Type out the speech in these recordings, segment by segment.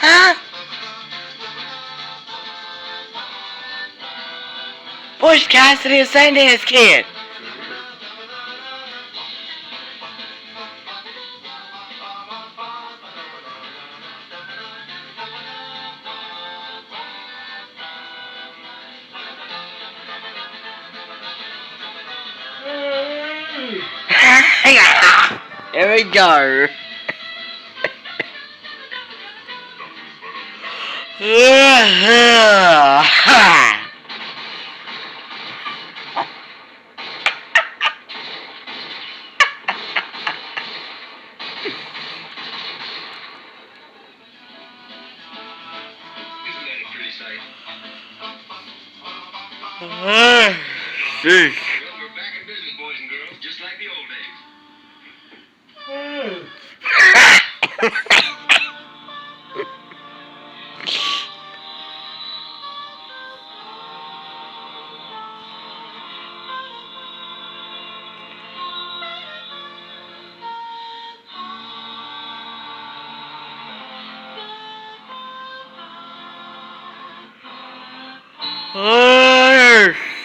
Huh? Bush Cassidy and Sundance Kid. Here we go. Sheesh. We're back in business, boys and girls, just like the old days.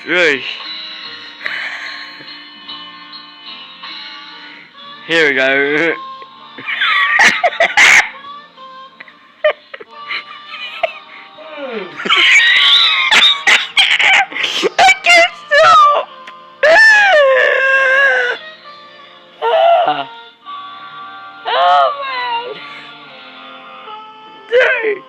Sheesh. Here we go. I can't stop. Oh man. Dude.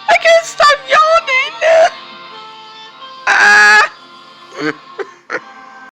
I can't stop.